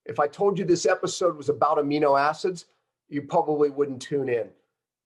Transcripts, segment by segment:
If I told you this episode was about amino acids, you probably wouldn't tune in.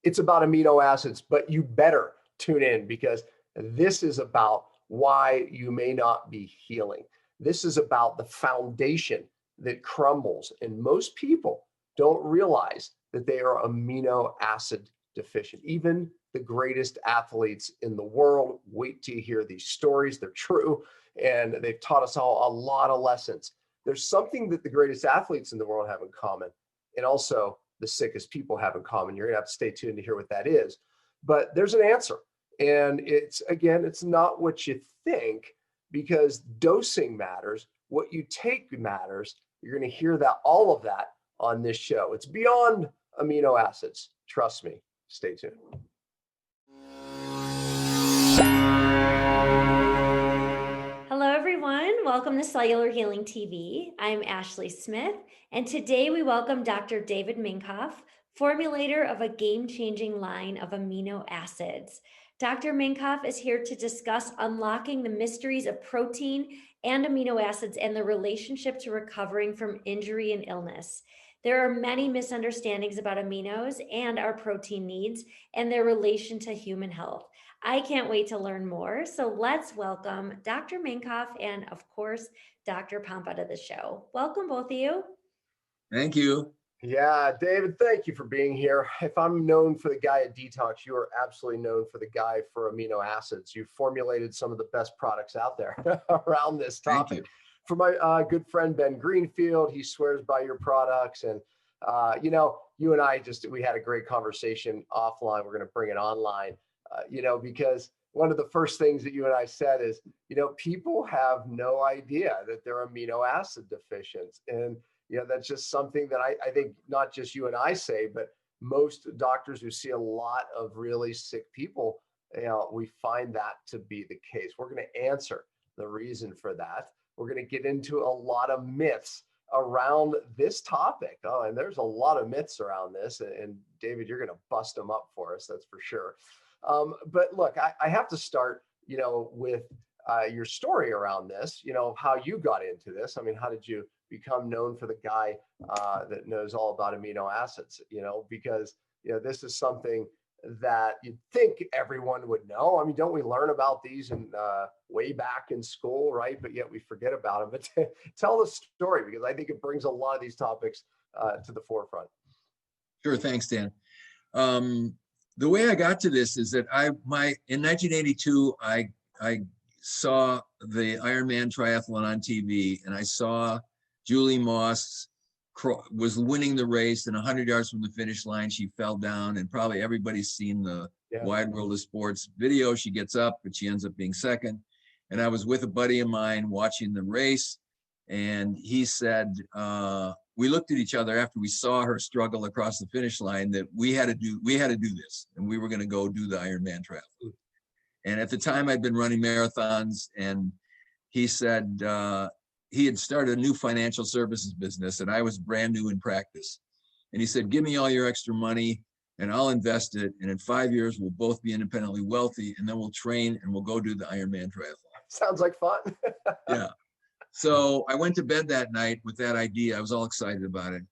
It's about amino acids, but you better tune in because this is about why you may not be healing. This is about the foundation that crumbles, and most people don't realize that they are amino acid deficient. Even the greatest athletes in the world, wait till you hear these stories. They're true, and they've taught us all a lot of lessons. There's something that the greatest athletes in the world have in common, and also the sickest people have in common. You're gonna have to stay tuned to hear what that is. But there's an answer. And it's, again, it's not what you think, because dosing matters. What you take matters. You're going to hear that, all of that on this show. It's beyond amino acids. Trust me. Stay tuned. Hello, everyone. Welcome to Cellular Healing TV. I'm Ashley Smith, and today we welcome Dr. David Minkoff, formulator of a game-changing line of amino acids. Dr. Minkoff is here to discuss unlocking the mysteries of protein and amino acids and the relationship to recovering from injury and illness. There are many misunderstandings about aminos and our protein needs and their relation to human health. I can't wait to learn more. So let's welcome Dr. Minkoff and, of course, Dr. Pompa to the show. Welcome, both of you. Thank you. Yeah, David, thank you for being here. If I'm known for the guy at Detox, you are absolutely known for the guy for amino acids. You've formulated some of the best products out there around this topic. For my good friend, Ben Greenfield, he swears by your products. And, you and I we had a great conversation offline. We're going to bring it online, because one of the first things that you and I said is, people have no idea that they're amino acid deficient. And that's just something that I think not just you and I say, but most doctors who see a lot of really sick people, we find that to be the case. We're going to answer the reason for that. We're going to get into a lot of myths around this topic. Oh, and there's a lot of myths around this. And David, you're going to bust them up for us. That's for sure. But look, I have to start, with your story around this, how you got into this. I mean, how did you become known for the guy that knows all about amino acids, because, this is something that you'd think everyone would know. I mean, don't we learn about these in way back in school, right? But yet we forget about them. But tell the story, because I think it brings a lot of these topics to the forefront. Sure. Thanks, Dan. The way I got to this is that in 1982, I saw the Ironman triathlon on TV, and I saw Julie Moss was winning the race, and 100 yards from the finish line, she fell down, and probably everybody's seen the Wide World of Sports video. She gets up, but she ends up being second. And I was with a buddy of mine watching the race, and he said, we looked at each other after we saw her struggle across the finish line, that we had to do this, and we were going to go do the Ironman triathlon. And at the time I'd been running marathons, and he said, he had started a new financial services business, and I was brand new in practice. And he said, give me all your extra money and I'll invest it. And in 5 years, we'll both be independently wealthy, and then we'll train and we'll go do the Ironman triathlon. Sounds like fun. Yeah. So I went to bed that night with that idea. I was all excited about it.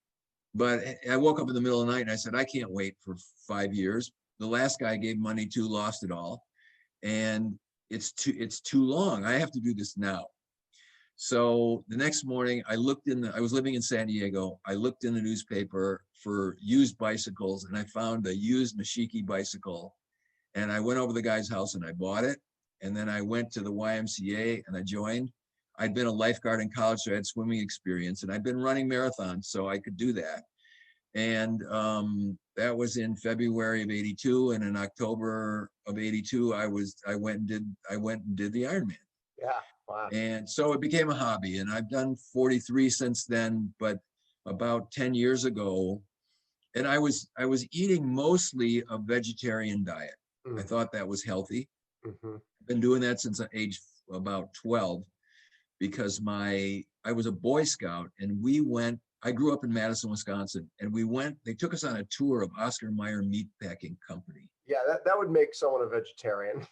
But I woke up in the middle of the night and I said, I can't wait for 5 years. The last guy I gave money to lost it all. And it's too long. I have to do this now. So the next morning I was living in San Diego. I looked in the newspaper for used bicycles, and I found a used Nishiki bicycle. And I went over to the guy's house and I bought it. And then I went to the YMCA and I joined. I'd been a lifeguard in college, so I had swimming experience, and I'd been running marathons, so I could do that. And that was in February of '82, and in October of '82, I went and did the Ironman. Yeah, wow. And so it became a hobby, and I've done 43 since then. But about 10 years ago, and I was eating mostly a vegetarian diet. I thought that was healthy. I've been doing that since age about 12. Because I was a Boy Scout, and I grew up in Madison, Wisconsin, and they took us on a tour of Oscar Mayer Meatpacking Company. Yeah, that would make someone a vegetarian.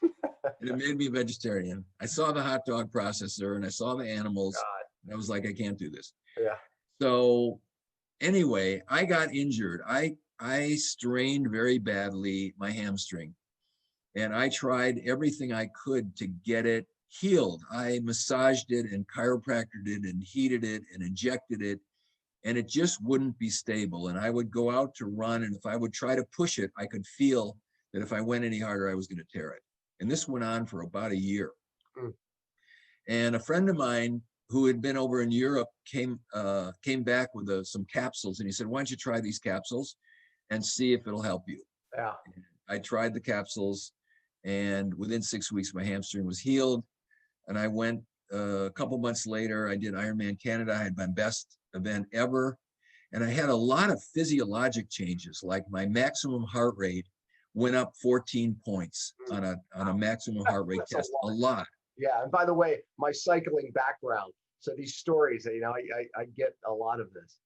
And it made me a vegetarian. I saw the hot dog processor and I saw the animals. God. And I was like, I can't do this. Yeah. So anyway, I got injured. I strained very badly my hamstring, and I tried everything I could to get it healed. I massaged it and chiropractored it and heated it and injected it, and it just wouldn't be stable. And I would go out to run, and if I would try to push it, I could feel that if I went any harder, I was going to tear it. And this went on for about a year. Mm. And a friend of mine who had been over in Europe came back with some capsules, and he said, "Why don't you try these capsules and see if it'll help you?" Yeah. And I tried the capsules, and within 6 weeks, my hamstring was healed. And I went a couple months later, I did Ironman Canada. I had my best event ever. And I had a lot of physiologic changes, like my maximum heart rate went up 14 points on a maximum heart rate test, a lot. Yeah, and by the way, my cycling background, so these stories, I get a lot of this.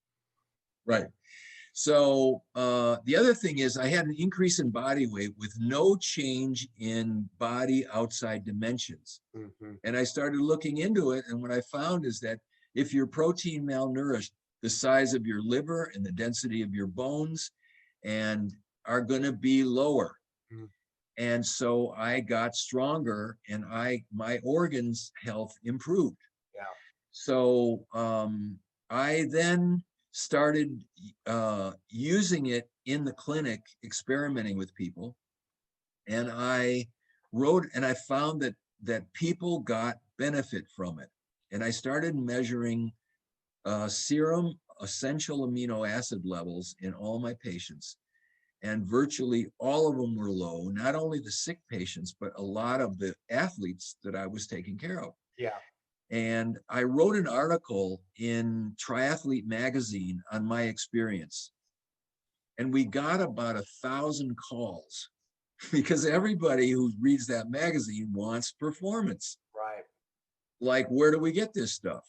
Right. So the other thing is I had an increase in body weight with no change in body outside dimensions. Mm-hmm. And I started looking into it, and what I found is that if you're protein malnourished, the size of your liver and the density of your bones and are going to be lower. Mm-hmm. And so I got stronger, and my organs health improved. Yeah. So I then started using it in the clinic, experimenting with people. And I found that people got benefit from it. And I started measuring serum essential amino acid levels in all my patients. And virtually all of them were low, not only the sick patients, but a lot of the athletes that I was taking care of. Yeah. And I wrote an article in Triathlete magazine on my experience. And we got about 1,000 calls because everybody who reads that magazine wants performance. Right. Like, where do we get this stuff?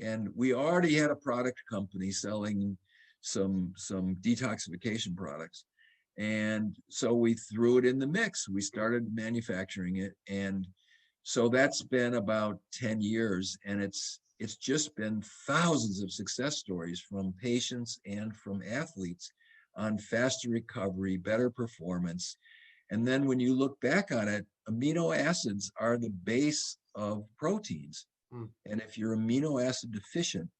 And we already had a product company selling some detoxification products. And so we threw it in the mix. We started manufacturing it. And so that's been about 10 years. And it's just been thousands of success stories from patients and from athletes on faster recovery, better performance. And then when you look back on it, amino acids are the base of proteins. And if you're amino acid deficient,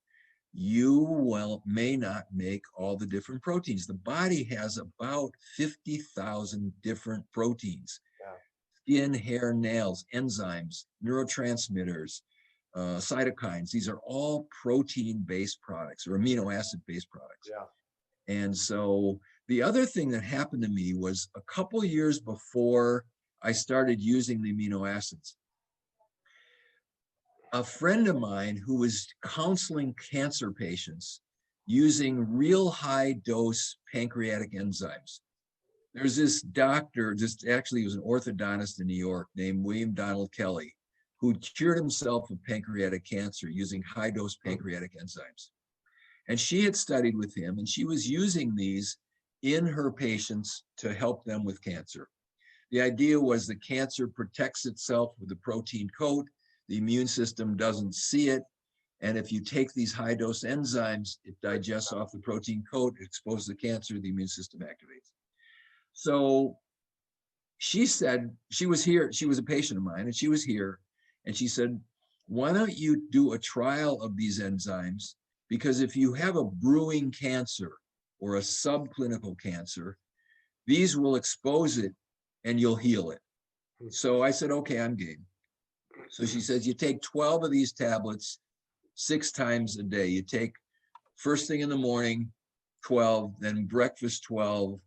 you may not make all the different proteins. The body has about 50,000 different proteins. Yeah. Skin, hair, nails, enzymes, neurotransmitters, cytokines. These are all protein-based products or amino acid-based products. Yeah. And so the other thing that happened to me was a couple years before I started using the amino acids, a friend of mine who was counseling cancer patients using real high dose pancreatic enzymes. There's this doctor, actually he was an orthodontist in New York named William Donald Kelly, who cured himself of pancreatic cancer using high dose pancreatic enzymes. And she had studied with him, and she was using these in her patients to help them with cancer. The idea was that cancer protects itself with a protein coat. The immune system doesn't see it. And if you take these high dose enzymes, it digests off the protein coat, it exposes the cancer, the immune system activates. So she said, she was here, she was a patient of mine, and she was here, and she said, why don't you do a trial of these enzymes? Because if you have a brewing cancer or a subclinical cancer, these will expose it and you'll heal it. So I said, okay, I'm game. So she says, you take 12 of these tablets 6 times a day. You take first thing in the morning, 12, then breakfast 12,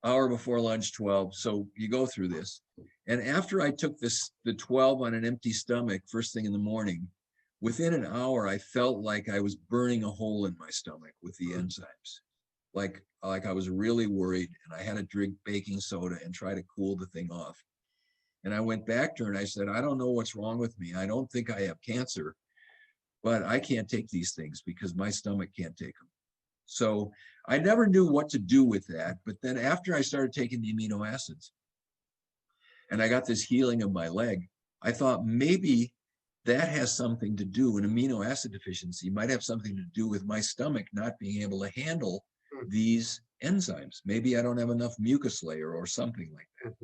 hour before lunch 12. So you go through this. And after I took the 12 on an empty stomach, first thing in the morning, within an hour, I felt like I was burning a hole in my stomach with the enzymes. Like I was really worried, and I had to drink baking soda and try to cool the thing off. And I went back to her and I said, I don't know what's wrong with me. I don't think I have cancer, but I can't take these things because my stomach can't take them. So I never knew what to do with that. But then after I started taking the amino acids and I got this healing of my leg, I thought maybe that has something to do, an amino acid deficiency might have something to do with my stomach not being able to handle these enzymes. Maybe I don't have enough mucus layer or something like that.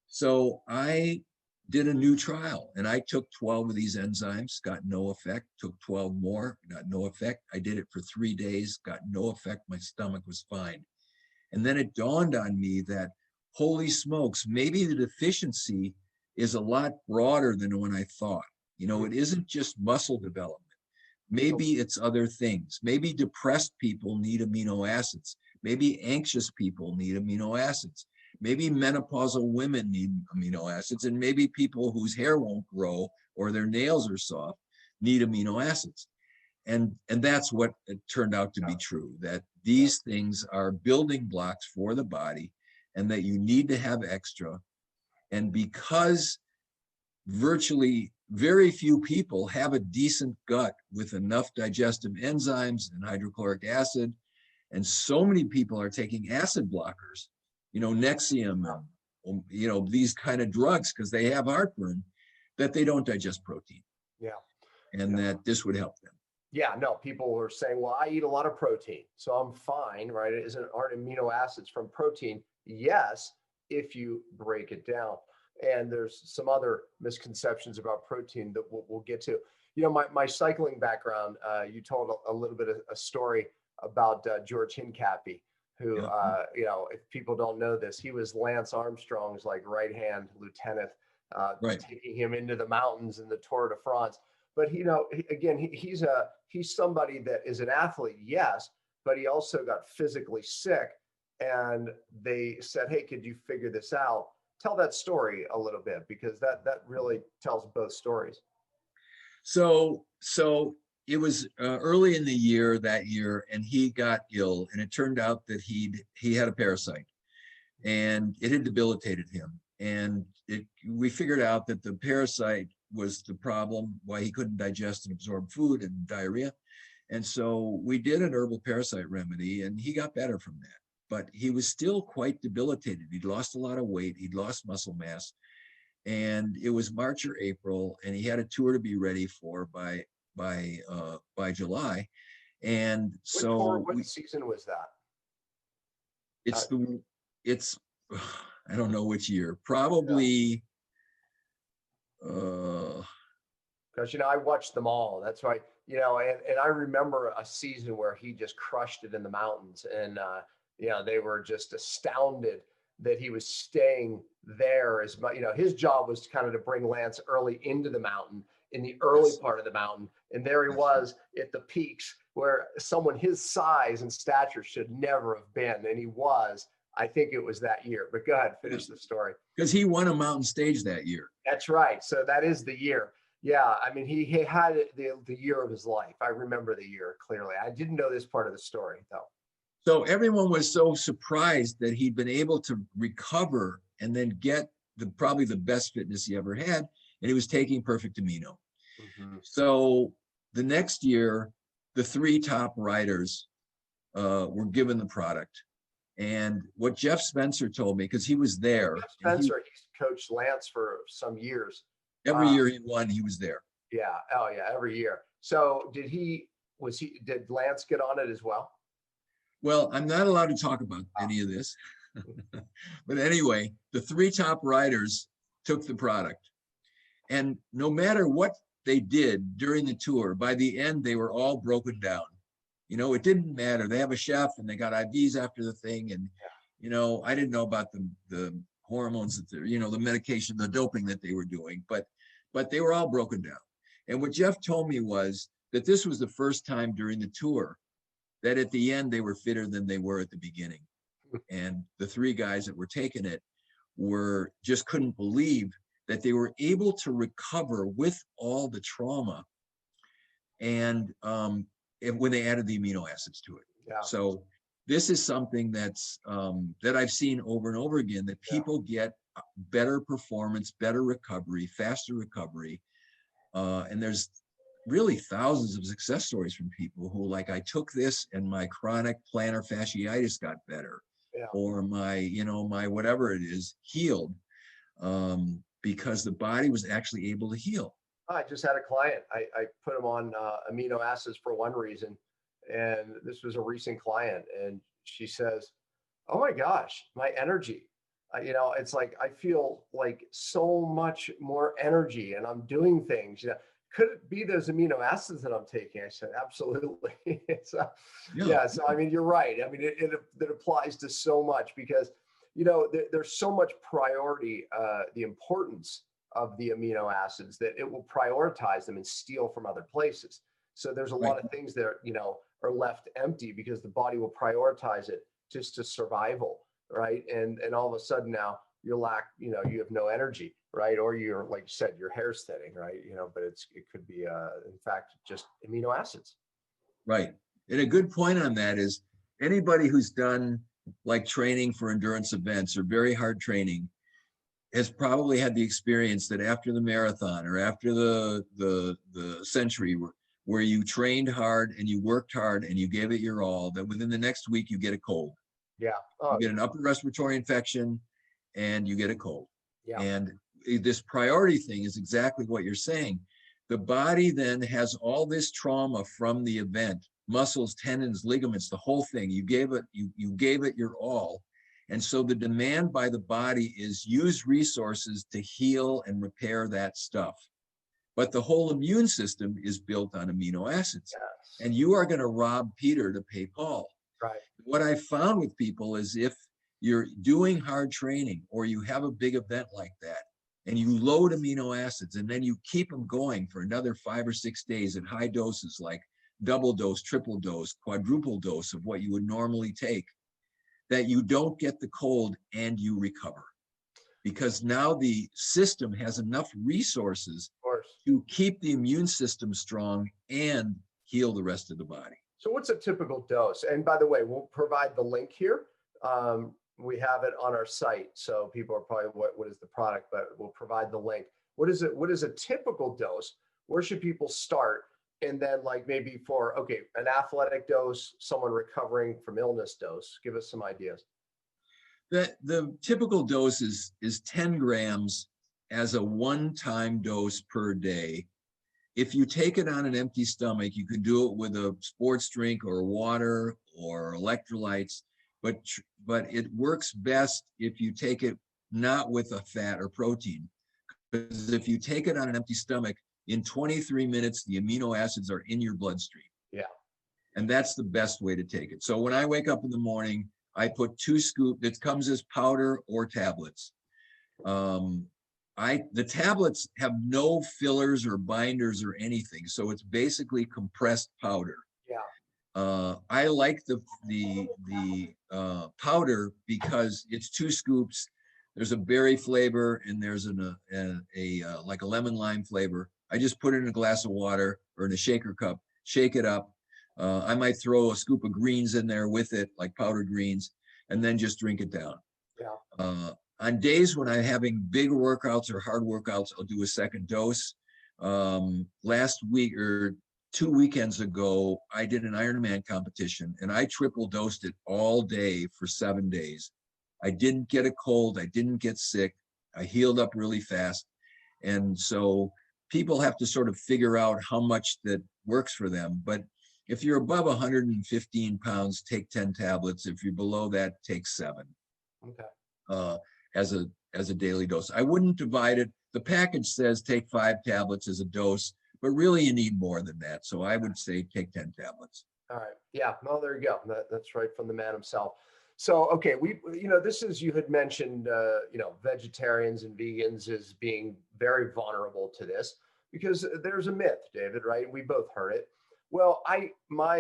So I did a new trial, and I took 12 of these enzymes, got no effect, took 12 more, got no effect. I did it for 3 days, got no effect. My stomach was fine. And then it dawned on me that, holy smokes, maybe the deficiency is a lot broader than when I thought. You know, it isn't just muscle development. Maybe it's other things. Maybe depressed people need amino acids. Maybe anxious people need amino acids. Maybe menopausal women need amino acids. And maybe people whose hair won't grow or their nails are soft need amino acids. And that's what it turned out to be true, that these things are building blocks for the body and that you need to have extra. And because virtually very few people have a decent gut with enough digestive enzymes and hydrochloric acid, and so many people are taking acid blockers, you know, Nexium, you know, these kind of drugs because they have heartburn, that they don't digest protein. And that this would help them. No, people were saying, well, I eat a lot of protein, so I'm fine, right? Aren't amino acids from protein? Yes, if you break it down. And there's some other misconceptions about protein that we'll get to. You know, my cycling background, you told a little bit of a story about George Hincapie, who, you know, if people don't know this, he was Lance Armstrong's like right-hand lieutenant, taking him into the mountains in the Tour de France. But, you know, he's somebody that is an athlete, yes, but he also got physically sick. And they said, hey, could you figure this out? Tell that story a little bit, because that really tells both stories. So it was early in the year that year, and he got ill, and it turned out that he had a parasite, and it had debilitated him. And we figured out that the parasite was the problem, why he couldn't digest and absorb food and diarrhea. And so we did an herbal parasite remedy, and he got better from that. But he was still quite debilitated. He'd lost a lot of weight. He'd lost muscle mass. And it was March or April, and he had a tour to be ready for by July. And what season was that? It's I don't know which year. Probably because, you know, I watched them all. That's why, you know, and I remember a season where he just crushed it in the mountains, and you know, they were just astounded that he was staying there as much. You know, his job was kind of to bring Lance early into the mountain, in the early part of the mountain. And there he was at the peaks where someone his size and stature should never have been. And he was, I think it was that year. But go ahead, finish the story. Because he won a mountain stage that year. That's right. So that is the year. Yeah, I mean, he had the year of his life. I remember the year clearly. I didn't know this part of the story, though. So everyone was so surprised that he'd been able to recover and then get probably the best fitness he ever had, and he was taking Perfect Amino. So the next year, the 3 top riders were given the product. And what Jeff Spencer told me, because he was there. Jeff Spencer, he's coached Lance for some years. Every year he won, he was there. Yeah. Oh, yeah. Every year. So did Lance get on it as well? Well, I'm not allowed to talk about any of this. But anyway, the 3 top riders took the product. And no matter what they did during the tour, by the end, they were all broken down. You know, it didn't matter. They have a chef and they got IVs after the thing. And, you know, I didn't know about the hormones that they're, you know, the medication, the doping that they were doing, but they were all broken down. And what Jeff told me was that this was the first time during the tour that at the end they were fitter than they were at the beginning. And the 3 guys that were taking it just couldn't believe that they were able to recover with all the trauma and when they added the amino acids to it. So this is something that's that I've seen over and over again, that people get better performance, better recovery, faster recovery. And there's really thousands of success stories from people who, like, I took this and my chronic plantar fasciitis got better, or my whatever it is healed, because the body was actually able to heal. I just had a client. I put him on amino acids for one reason, and this was a recent client, and she says, "Oh my gosh, my energy. It's like I feel like so much more energy, and I'm doing things. Could it be those amino acids that I'm taking?" I said, "Absolutely." So, yeah. So I mean, you're right. I mean, it applies to so much because there's so much priority, the importance of the amino acids that it will prioritize them and steal from other places. So there's a lot of things that are left empty because the body will prioritize it just to survival, right? And all of a sudden now you have no energy, right? Or you're, like you said, your hair's thinning, right? But it could be in fact just amino acids. Right. And a good point on that is anybody who's done like training for endurance events or very hard training has probably had the experience that after the marathon or after the century where you trained hard and you worked hard and you gave it your all, that within the next week you get a cold. Yeah. You get an upper respiratory infection and you get a cold. Yeah. And this priority thing is exactly what you're saying. The body then has all this trauma from the event, muscles, tendons, ligaments, the whole thing. You gave it your all. And so the demand by the body is use resources to heal and repair that stuff. But the whole immune system is built on amino acids. Yes. And you are going to rob Peter to pay Paul. Right. What I found with people is if you're doing hard training or you have a big event like that and you load amino acids and then you keep them going for another 5 or 6 days at high doses, like double dose, triple dose, quadruple dose of what you would normally take, that you don't get the cold and you recover. Because now the system has enough resources to keep the immune system strong and heal the rest of the body. So what's a typical dose? And by the way, we'll provide the link here. We have it on our site. So people are probably, what is the product? But we'll provide the link. What is a typical dose? Where should people start? And then like maybe for, an athletic dose, someone recovering from illness dose, give us some ideas. The typical dose is 10 grams as a one-time dose per day. If you take it on an empty stomach, you could do it with a sports drink or water or electrolytes, but it works best if you take it not with a fat or protein. Because if you take it on an empty stomach, in 23 minutes, the amino acids are in your bloodstream. Yeah. And that's the best way to take it. So when I wake up in the morning, I put 2 scoops, it comes as powder or tablets. The tablets have no fillers or binders or anything. So it's basically compressed powder. Yeah. I like the powder because it's 2 scoops. There's a berry flavor and there's like a lemon lime flavor. I just put it in a glass of water or in a shaker cup, shake it up. I might throw a scoop of greens in there with it, like powdered greens, and then just drink it down. Yeah. On days when I'm having big workouts or hard workouts, I'll do a second dose. Last week or 2 weekends ago, I did an Ironman competition and I triple dosed it all day for 7 days. I didn't get a cold. I didn't get sick. I healed up really fast. And so people have to sort of figure out how much that works for them. But if you're above 115 pounds, take 10 tablets. If you're below that, take 7. Okay. As a daily dose. I wouldn't divide it. The package says take 5 tablets as a dose, but really you need more than that. So I would say take 10 tablets. All right. Yeah. No, there you go. That's right from the man himself. So, okay, this is, you had mentioned, vegetarians and vegans as being very vulnerable to this because there's a myth, David, right? We both heard it. Well, my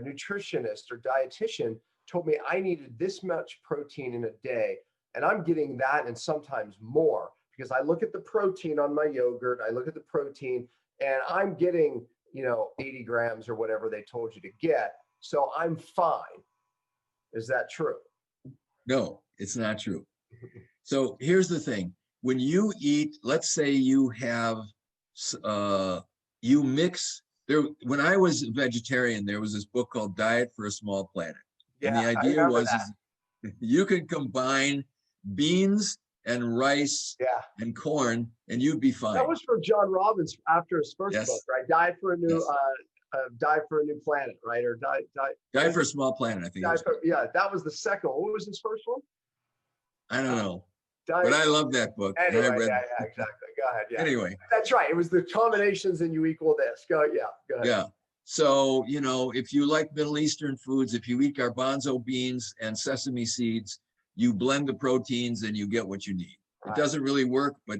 nutritionist or dietitian told me I needed this much protein in a day, and I'm getting that and sometimes more because I look at the protein on my yogurt, I look at the protein, and I'm getting, 80 grams or whatever they told you to get. So I'm fine. Is that true? No, it's not true. So here's the thing. When you eat, let's say you have, you mix, when I was a vegetarian, there was this book called Diet for a Small Planet. Yeah, and the idea was is you could combine beans and rice and corn, and you'd be fine. That was for John Robbins after his first book, right? Diet for a New Planet, right? Or Die for a Small Planet, I think. That was the second one. What was his first one? I don't know. But I love that book. Anyway, exactly. Go ahead. Yeah. Anyway. That's right. It was the combinations and you equal this. Go ahead. Yeah. So, you know, if you like Middle Eastern foods, if you eat garbanzo beans and sesame seeds, you blend the proteins and you get what you need. Right. It doesn't really work, but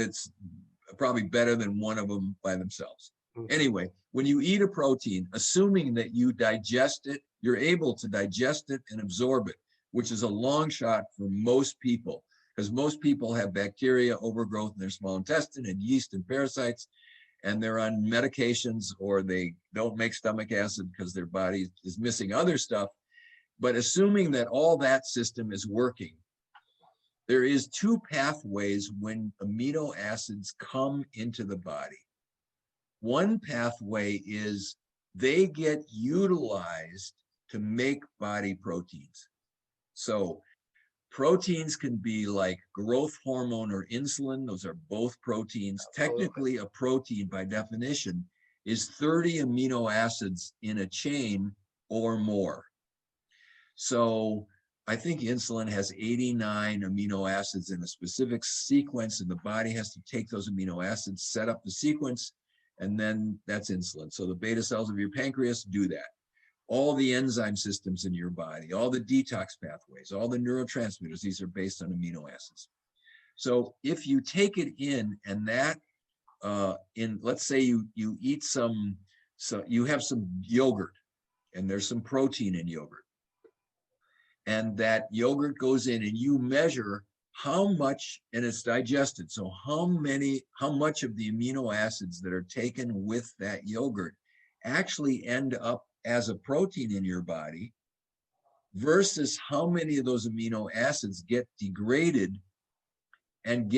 it's probably better than one of them by themselves. Mm-hmm. Anyway, when you eat a protein, assuming that you digest it, you're able to digest it and absorb it, which is a long shot for most people, because most people have bacteria overgrowth in their small intestine and yeast and parasites, and they're on medications or they don't make stomach acid because their body is missing other stuff. But assuming that all that system is working, there is two pathways when amino acids come into the body. One pathway is they get utilized to make body proteins. So proteins can be like growth hormone or insulin. Those are both proteins. Technically, a protein by definition is 30 amino acids in a chain or more. So I think insulin has 89 amino acids in a specific sequence, and the body has to take those amino acids, set up the sequence, and then that's insulin. So the beta cells of your pancreas do that. All the enzyme systems in your body, all the detox pathways, all the neurotransmitters, these are based on amino acids. So if you take it in and that, let's say you eat you have some yogurt and there's some protein in yogurt. And that yogurt goes in and you measure how much, and it's digested. So how much of the amino acids that are taken with that yogurt actually end up as a protein in your body versus how many of those amino acids get degraded and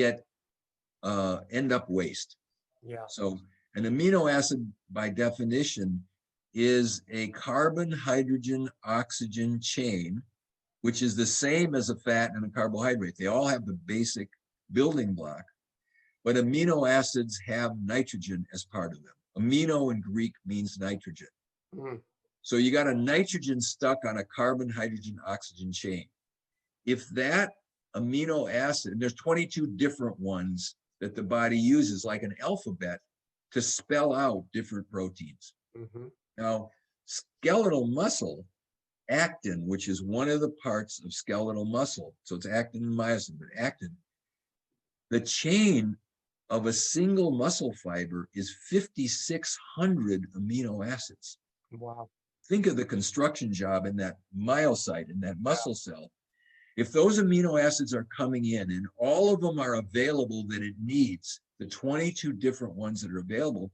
end up waste. Yeah. So an amino acid by definition is a carbon, hydrogen, oxygen chain, which is the same as a fat and a carbohydrate. They all have the basic building block, but amino acids have nitrogen as part of them. Amino in Greek means nitrogen. Mm-hmm. So you got a nitrogen stuck on a carbon, hydrogen, oxygen chain. If that amino acid, and there's 22 different ones that the body uses like an alphabet to spell out different proteins. Mm-hmm. Now, skeletal muscle, actin, which is one of the parts of skeletal muscle, so it's actin and myosin, but actin, the chain of a single muscle fiber is 5,600 amino acids. Wow. Think of the construction job in that myocyte, in that muscle cell. If those amino acids are coming in and all of them are available that it needs, the 22 different ones that are available,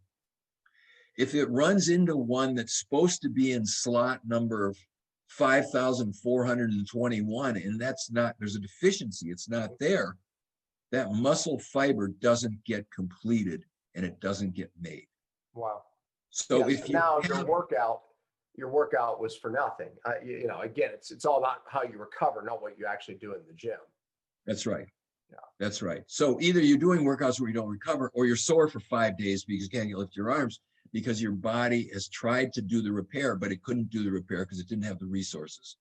if it runs into one that's supposed to be in slot number 5,421, and that's not, there's a deficiency, it's not there, that muscle fiber doesn't get completed and it doesn't get made. Wow. So if now your workout was for nothing. Again, it's all about how you recover, not what you actually do in the gym. That's right. Yeah. That's right. So either you're doing workouts where you don't recover, or you're sore for 5 days because you can't lift your arms because your body has tried to do the repair, but it couldn't do the repair because it didn't have the resources.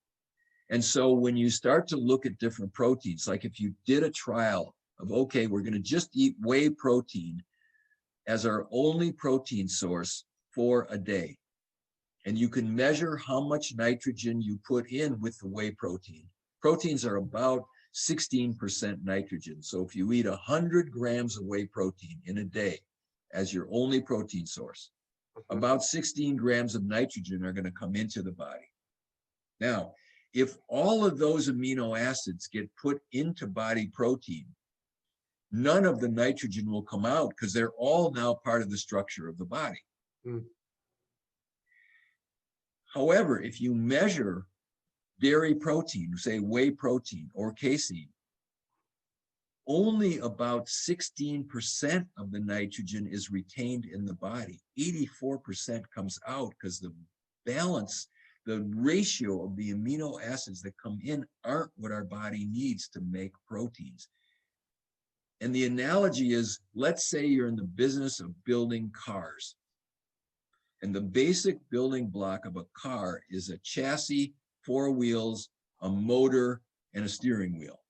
And so when you start to look at different proteins, like if you did a trial of, okay, we're going to just eat whey protein as our only protein source for a day, and you can measure how much nitrogen you put in with the whey protein. Proteins are about 16% nitrogen. So if you eat 100 grams of whey protein in a day as your only protein source, about 16 grams of nitrogen are going to come into the body. Now, if all of those amino acids get put into body protein, none of the nitrogen will come out because they're all now part of the structure of the body. Mm. However, if you measure dairy protein, say whey protein or casein, only about 16% of the nitrogen is retained in the body. 84% comes out because the balance, the ratio of the amino acids that come in aren't what our body needs to make proteins. And the analogy is, let's say you're in the business of building cars. And the basic building block of a car is a chassis, 4 wheels, a motor, and a steering wheel.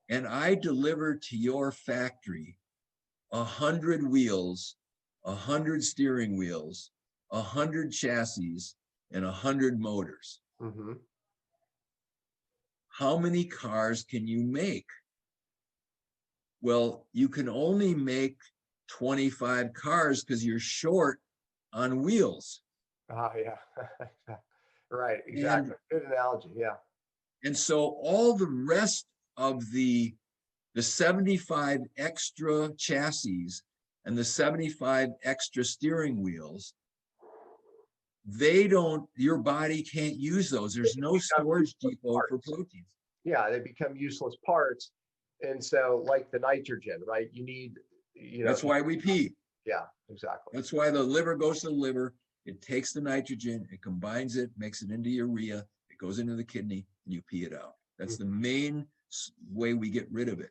And I deliver to your factory 100 wheels, 100 steering wheels, 100 chassis, and 100 motors. Mm-hmm. How many cars can you make? Well, you can only make 25 cars because you're short on wheels. Yeah. Right, exactly. Good analogy, yeah. And so all the rest of the 75 extra chassis and the 75 extra steering wheels, your body can't use those. There's no storage depot for proteins. Yeah, they become useless parts. And so like the nitrogen, right? You need, That's why we pee. Yeah, exactly. That's why the liver goes to the liver. It takes the nitrogen, it combines it, makes it into urea, it goes into the kidney, and you pee it out. That's the main way we get rid of it.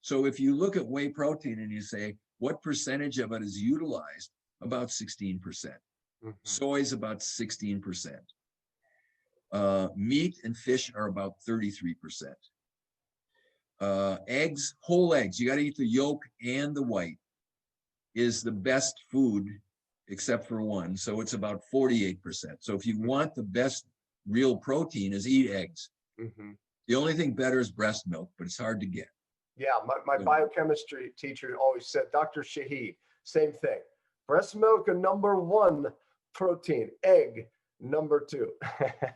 So if you look at whey protein and you say, what percentage of it is utilized? About 16%. Soy is about 16%. Meat and fish are about 33%. Eggs, whole eggs, you got to eat the yolk and the white, is the best food except for one. So it's about 48%. So if you want the best real protein, is eat eggs. The only thing better is breast milk, but it's hard to get. Yeah, my biochemistry teacher always said, Dr. Shahid, same thing. Breast milk, #1 protein, egg, #2.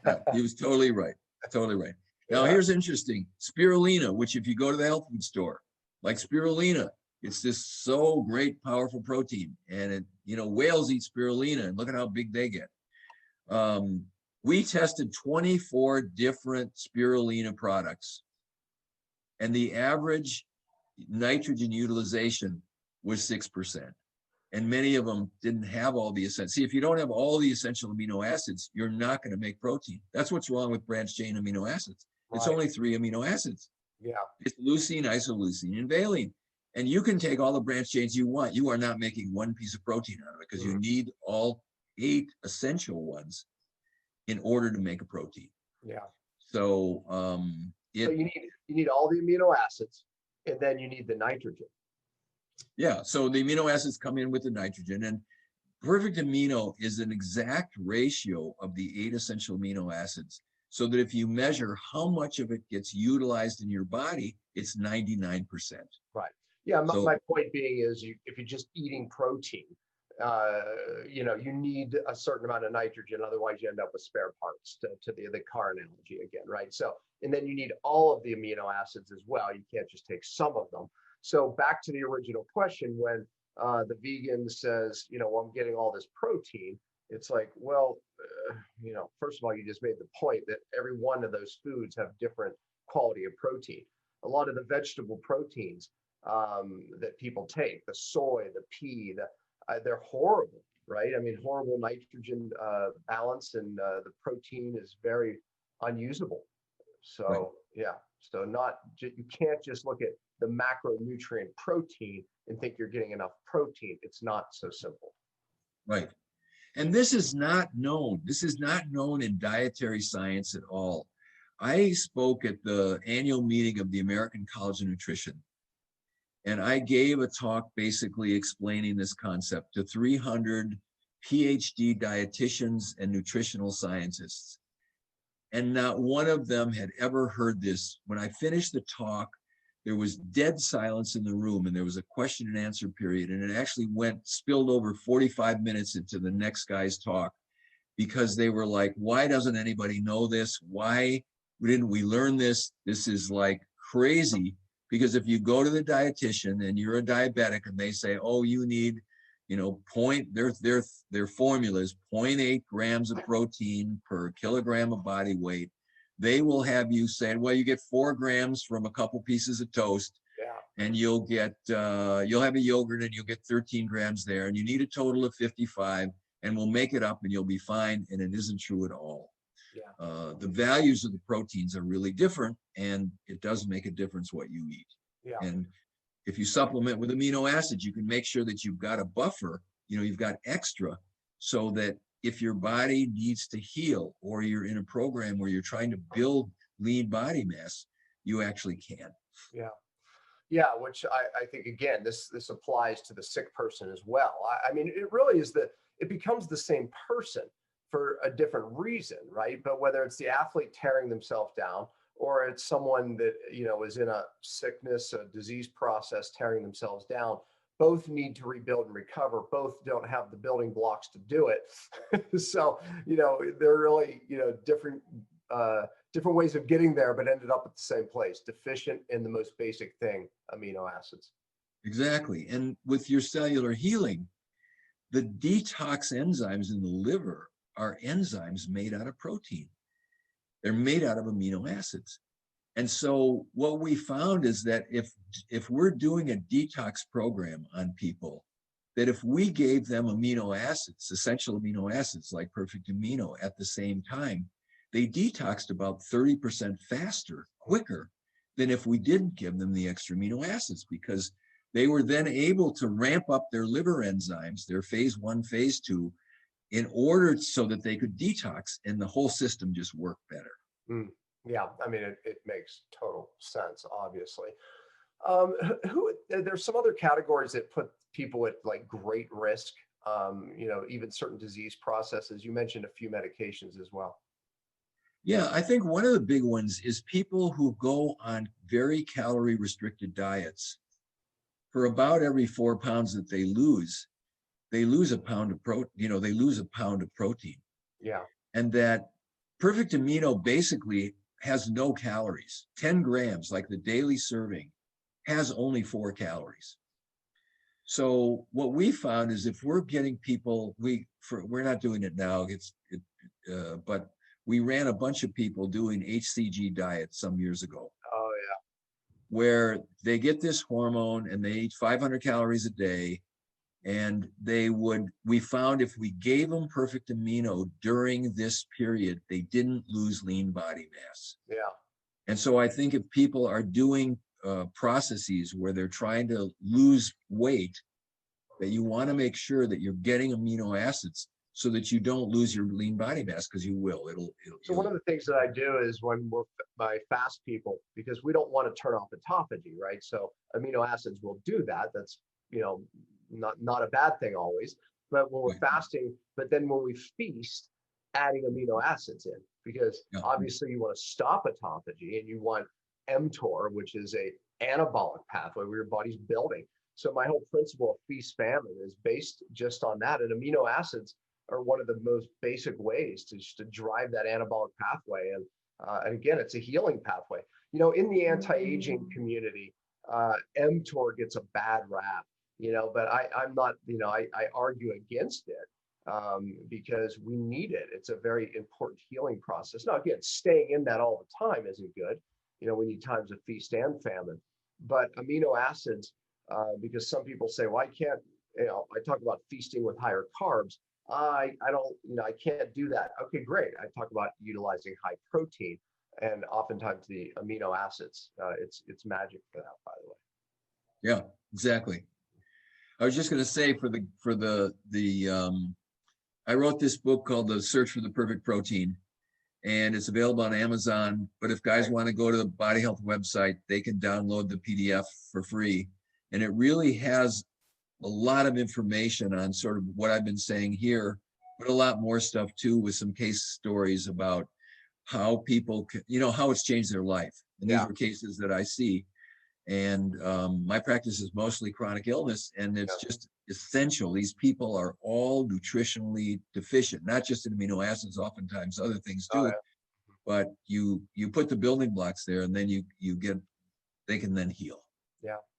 Yeah, he was totally right. Totally right. Now, here's interesting. Spirulina, which if you go to the health food store, like spirulina, it's this so great, powerful protein. And, whales eat spirulina, and look at how big they get. We tested 24 different spirulina products, and the average nitrogen utilization was 6%. And many of them didn't have all the essential. See, if you don't have all the essential amino acids, you're not going to make protein. That's what's wrong with branched chain amino acids. It's only 3 amino acids. Yeah. It's leucine, isoleucine, and valine. And you can take all the branched chains you want. You are not making one piece of protein out of it because you need all 8 essential ones in order to make a protein. Yeah. So so you need all the amino acids, and then you need the nitrogen. Yeah. So the amino acids come in with the nitrogen, and Perfect Amino is an exact ratio of the 8 essential amino acids, so that if you measure how much of it gets utilized in your body, it's 99%. Right. Yeah. My point being is, if you're just eating protein, you need a certain amount of nitrogen, otherwise you end up with spare parts, to the car analogy again, right? So, and then you need all of the amino acids as well. You can't just take some of them. So back to the original question, when the vegan says, well, I'm getting all this protein, it's like, well, first of all, you just made the point that every one of those foods have different quality of protein. A lot of the vegetable proteins that people take, the soy, the pea, they're horrible, right? I mean, horrible nitrogen balance, and the protein is very unusable. So, right. Yeah. So you can't just look at the macronutrient protein and think you're getting enough protein. It's not so simple. Right. And this is not known. This is not known in dietary science at all. I spoke at the annual meeting of the American College of Nutrition, and I gave a talk basically explaining this concept to 300 PhD dietitians and nutritional scientists. And not one of them had ever heard this. When I finished the talk, there was dead silence in the room, and there was a question and answer period, and it actually spilled over 45 minutes into the next guy's talk, because they were like, why doesn't anybody know this? Why didn't we learn this? This is like crazy. Because if you go to the dietitian and you're a diabetic and they say, oh, you need, their formula is 0.8 grams of protein per kilogram of body weight, they will have you say, well, you get 4 grams from a couple pieces of toast, and you'll have a yogurt and you'll get 13 grams there, and you need a total of 55, and we'll make it up and you'll be fine. And it isn't true at all. Yeah. The values of the proteins are really different, and it does make a difference what you eat. Yeah. And if you supplement with amino acids, you can make sure that you've got a buffer, you've got extra, so that if your body needs to heal, or you're in a program where you're trying to build lean body mass, you actually can. Yeah. Yeah, which I think, again, this applies to the sick person as well. I mean, it really is it becomes the same person for a different reason, right? But whether it's the athlete tearing themselves down, or it's someone that, is in a sickness, a disease process, tearing themselves down, both need to rebuild and recover. Both don't have the building blocks to do it. So, they're really, different ways of getting there, but ended up at the same place, deficient in the most basic thing, amino acids. Exactly. And with your cellular healing, the detox enzymes in the liver are enzymes made out of protein. They're made out of amino acids. And so what we found is that if we're doing a detox program on people, that if we gave them amino acids, essential amino acids like Perfect Amino at the same time, they detoxed about 30% faster, quicker than if we didn't give them the extra amino acids, because they were then able to ramp up their liver enzymes, their phase 1, phase 2, in order so that they could detox, and the whole system just worked better. Yeah, I mean, it makes total sense, obviously. There's some other categories that put people at like great risk, even certain disease processes. You mentioned a few medications as well. Yeah, I think one of the big ones is people who go on very calorie restricted diets. For about every 4 pounds that they lose a pound of protein, they lose a pound of protein. Yeah. And that Perfect Amino basically has no calories. 10 grams, like the daily serving, has only 4 calories. So what we found is if we're getting people, we're not doing it now, but we ran a bunch of people doing HCG diets some years ago. Oh, yeah. Where they get this hormone and they eat 500 calories a day. And we found if we gave them Perfect Amino during this period, they didn't lose lean body mass. Yeah. And so I think if people are doing processes where they're trying to lose weight, that you want to make sure that you're getting amino acids so that you don't lose your lean body mass, because you will. So one of the things that I do is when I fast people, because we don't want to turn off autophagy, right? So amino acids will do that. That's, not a bad thing always, but when we're fasting, but then when we feast, adding amino acids in, because obviously you want to stop autophagy and you want mTOR, which is a anabolic pathway where your body's building. So my whole principle of feast famine is based just on that. And amino acids are one of the most basic ways to drive that anabolic pathway. And again, it's a healing pathway. In the anti-aging community, mTOR gets a bad rap, but I'm not, I argue against it because we need it. It's a very important healing process. Now, again, staying in that all the time isn't good. We need times of feast and famine. But amino acids, because some people say, well, I can't, I talk about feasting with higher carbs. I don't, I can't do that. Okay, great. I talk about utilizing high protein and oftentimes the amino acids. It's magic for that, by the way. Yeah, exactly. I was just going to say I wrote this book called The Search for the Perfect Protein, and it's available on Amazon. But if guys want to go to the Body Health website, they can download the PDF for free. And it really has a lot of information on sort of what I've been saying here, but a lot more stuff too, with some case stories about how people, how it's changed their life. And these are cases that I see. And my practice is mostly chronic illness, and it's just essential. These people are all nutritionally deficient, not just in amino acids, oftentimes other things too. But you put the building blocks there, and then they can then heal.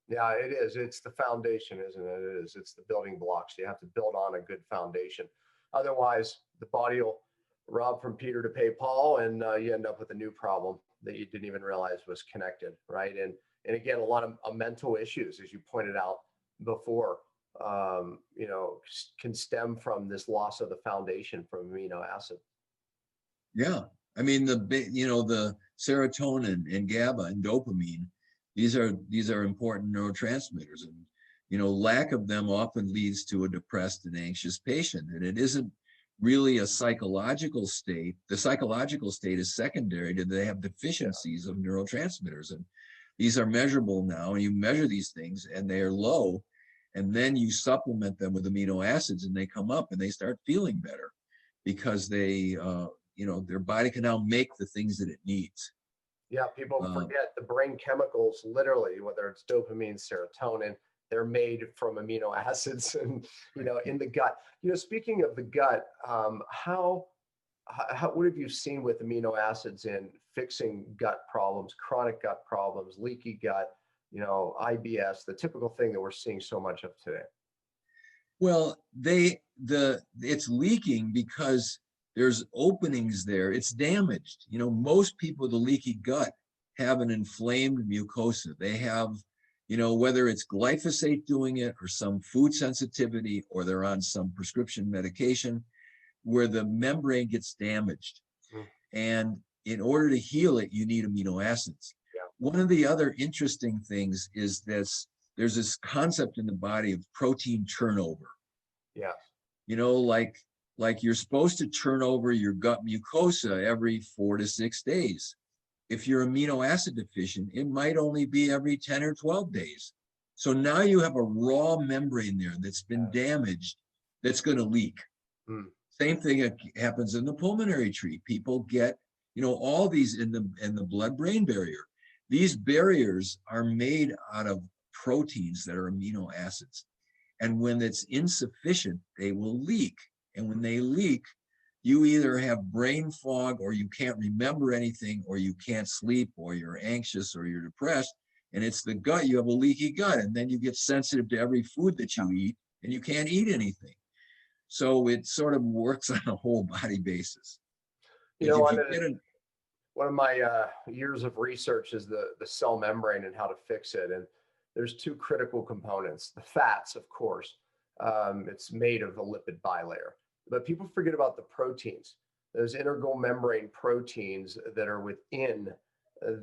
Yeah, it is. It's the foundation, isn't it? It's the building blocks. You have to build on a good foundation. Otherwise, the body will rob from Peter to pay Paul, and you end up with a new problem that you didn't even realize was connected, right? And again, a lot of mental issues, as you pointed out before, can stem from this loss of the foundation from amino acid. Yeah, I mean the serotonin and GABA and dopamine These are important neurotransmitters, and lack of them often leads to a depressed and anxious patient. And it isn't really a psychological state. The psychological state is secondary to they have deficiencies of neurotransmitters, and these are measurable now. And you measure these things, and they are low, and then you supplement them with amino acids, and they come up, and they start feeling better because they, their body can now make the things that it needs. Yeah, people forget the brain chemicals, literally, whether it's dopamine, serotonin, they're made from amino acids and, in the gut. Speaking of the gut, how what have you seen with amino acids in fixing gut problems, chronic gut problems, leaky gut, IBS, the typical thing that we're seeing so much of today? Well, it's leaking because there's openings there. It's damaged. Most people with a leaky gut have an inflamed mucosa. They have, whether it's glyphosate doing it or some food sensitivity, or they're on some prescription medication where the membrane gets damaged. And in order to heal it, you need amino acids. Yeah. One of the other interesting things is there's this concept in the body of protein turnover. Yeah. Like you're supposed to turn over your gut mucosa every 4 to 6 days. If you're amino acid deficient, it might only be every 10 or 12 days. So now you have a raw membrane there that's been damaged, that's going to leak. Same thing happens in the pulmonary tree. People get, all these in the blood-brain barrier. These barriers are made out of proteins that are amino acids. And when it's insufficient, they will leak. And when they leak, you either have brain fog, or you can't remember anything, or you can't sleep, or you're anxious, or you're depressed. And it's the gut. You have a leaky gut, and then you get sensitive to every food that you eat, and you can't eat anything. So it sort of works on a whole body basis. One of my years of research is the cell membrane and how to fix it. And there's two critical components. The fats, of course, it's made of a lipid bilayer. But people forget about the proteins, those integral membrane proteins that are within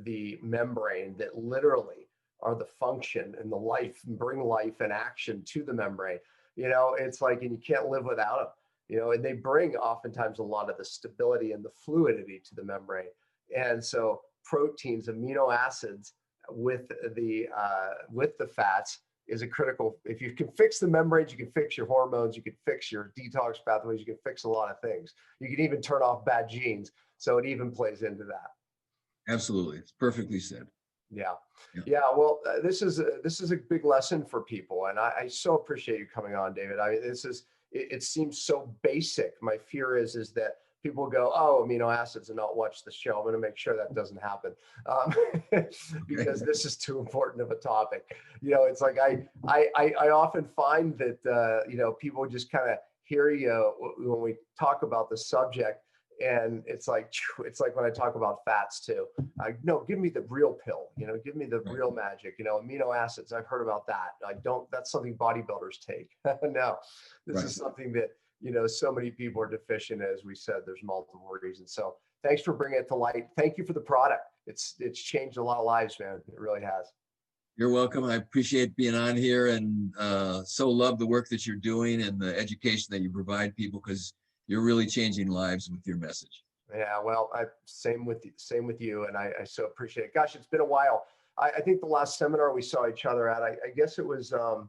the membrane that literally are the function and the life, and bring life and action to the membrane. It's like, and you can't live without them, and they bring oftentimes a lot of the stability and the fluidity to the membrane. And so proteins, amino acids with the fats is a critical. If you can fix the membranes, you can fix your hormones, you can fix your detox pathways, you can fix a lot of things. You can even turn off bad genes. So it even plays into that. Absolutely. It's perfectly said. Yeah. Well, this is a big lesson for people. And I so appreciate you coming on, David. I mean, it seems so basic. My fear is that people go, oh, amino acids, and not watch the show. I'm going to make sure that doesn't happen because this is too important of a topic. It's like I often find that, people just kind of hear you when we talk about the subject. And it's like when I talk about fats too, no, give me the real pill, give me the real magic, amino acids. I've heard about that. That's something bodybuilders take. No, this is something that, so many people are deficient. As we said, there's multiple reasons. So thanks for bringing it to light. Thank you for the product. It's changed a lot of lives, man. It really has. You're welcome. I appreciate being on here, and so love the work that you're doing and the education that you provide people, because you're really changing lives with your message. Yeah, well, same with you, and I so appreciate it. Gosh, it's been a while. I think the last seminar we saw each other at, I guess it was the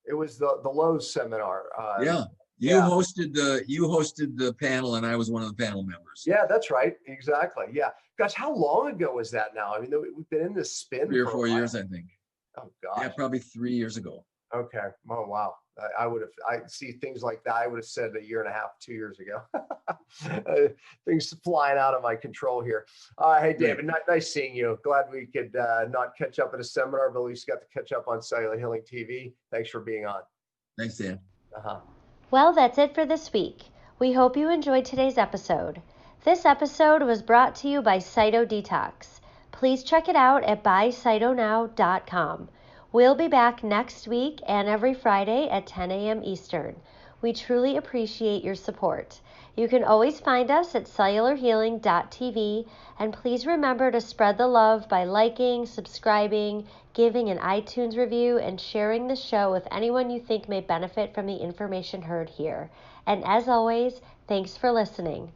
Lowe's seminar. You hosted the panel, and I was one of the panel members. Yeah, that's right. Exactly. Yeah. Gosh, how long ago was that now? I mean, we've been in this spin 3 or 4 years, I think. Oh gosh. Yeah, probably 3 years ago. Okay. Oh wow. I see things like that. I would have said a year and a half, 2 years ago. Things flying out of my control here. Hey, David, nice seeing you. Glad we could not catch up at a seminar, but at least got to catch up on Cellular Healing TV. Thanks for being on. Thanks, Dan. Well, that's it for this week. We hope you enjoyed today's episode. This episode was brought to you by Cyto Detox. Please check it out at buycytonow.com. We'll be back next week and every Friday at 10 a.m. Eastern. We truly appreciate your support. You can always find us at cellularhealing.tv, and please remember to spread the love by liking, subscribing, giving an iTunes review, and sharing the show with anyone you think may benefit from the information heard here. And as always, thanks for listening.